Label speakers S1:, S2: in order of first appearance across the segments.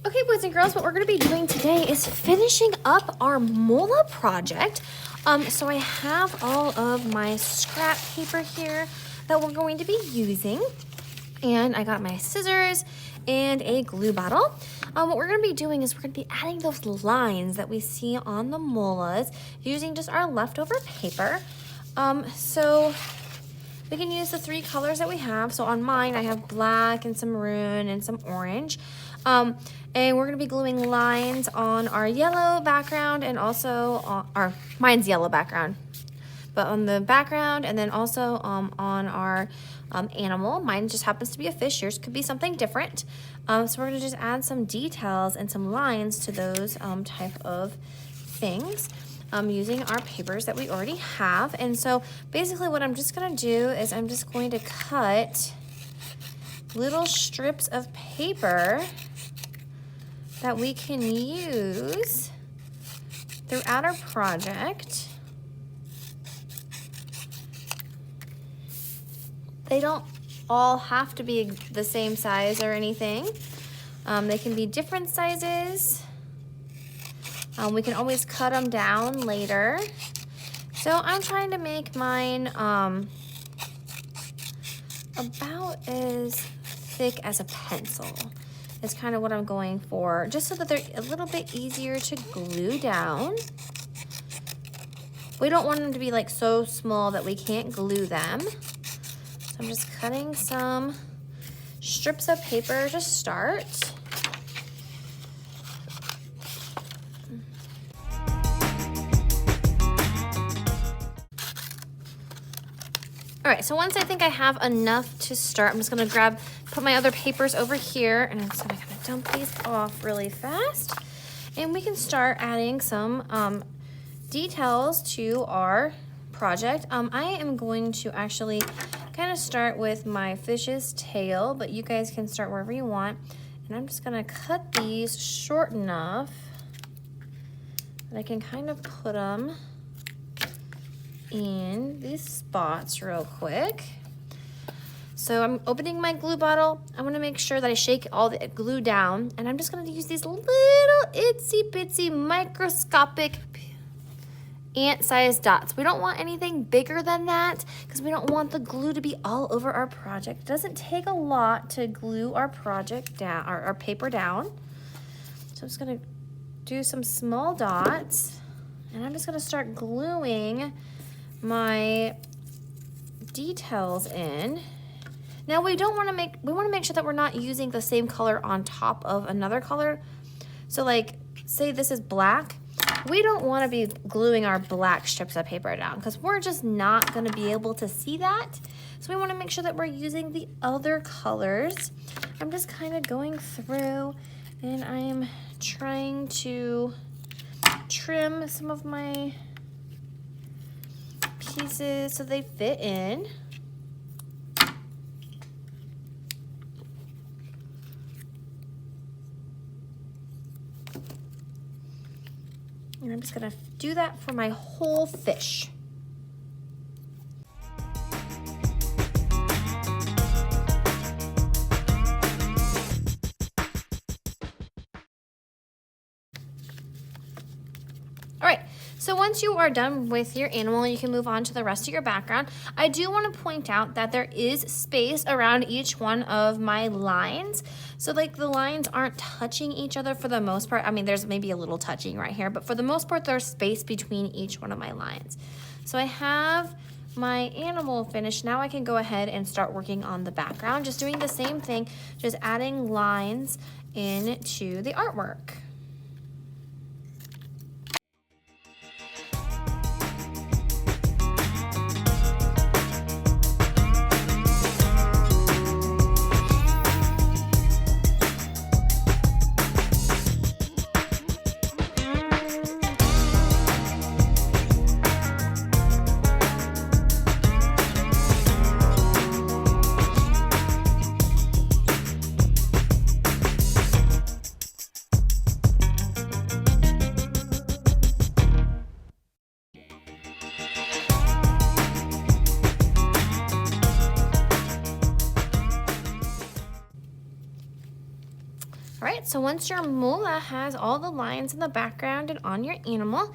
S1: Okay, boys and girls, what we're going to be doing today is finishing up our Mola project. So I have all of my scrap paper here that we're going to be using. And I got my scissors and a glue bottle. What we're going to be doing is we're going to be adding those lines that we see on the molas using just our leftover paper. So we can use the three colors that we have. So on mine, I have black and some maroon and some orange. And we're going to be gluing lines on our yellow background and also on mine's yellow background, but on the background, and then also on our animal. Mine just happens to be a fish. Yours could be something different. So we're going to just add some details and some lines to those type of things using our papers that we already have. And so basically what I'm just going to do is I'm just going to cut little strips of paper that we can use throughout our project. They don't all have to be the same size or anything. They can be different sizes. We can always cut them down later. So I'm trying to make mine about as thick as a pencil. Is kind of what I'm going for, just so that they're a little bit easier to glue down. We don't want them to be like so small that we can't glue them. So I'm just cutting some strips of paper to start. All right, so once I think I have enough to start, I'm just gonna put my other papers over here, and I'm just gonna kind of dump these off really fast. And we can start adding some details to our project. I am going to actually kind of start with my fish's tail, but you guys can start wherever you want. And I'm just gonna cut these short enough that I can kind of put them in these spots real quick. So I'm opening my glue bottle. I want to make sure that I shake all the glue down, and I'm just going to use these little itsy bitsy microscopic ant-sized dots. We don't want anything bigger than that because we don't want the glue to be all over our project. It doesn't take a lot to glue our project down, our paper down. So I'm just going to do some small dots, and I'm just going to start gluing my details in. Now we want to make sure that we're not using the same color on top of another color. So like, say this is black. We don't want to be gluing our black strips of paper down because we're just not going to be able to see that. So we want to make sure that we're using the other colors. I'm just kind of going through and I'm trying to trim some of my pieces so they fit in. And I'm just gonna do that for my whole fish. All right, so once you are done with your animal, you can move on to the rest of your background. I do want to point out that there is space around each one of my lines. So like the lines aren't touching each other for the most part. I mean, there's maybe a little touching right here, but for the most part, there's space between each one of my lines. So I have my animal finished. Now I can go ahead and start working on the background, just doing the same thing, just adding lines into the artwork. All right, so once your mola has all the lines in the background and on your animal,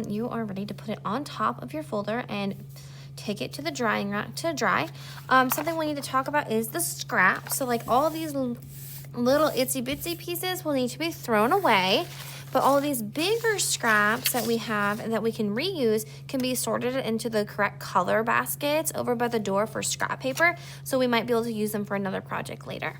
S1: you are ready to put it on top of your folder and take it to the drying rack to dry. Something we need to talk about is the scrap. So like all these little itsy bitsy pieces will need to be thrown away, but all these bigger scraps that we have and that we can reuse can be sorted into the correct color baskets over by the door for scrap paper, so we might be able to use them for another project later.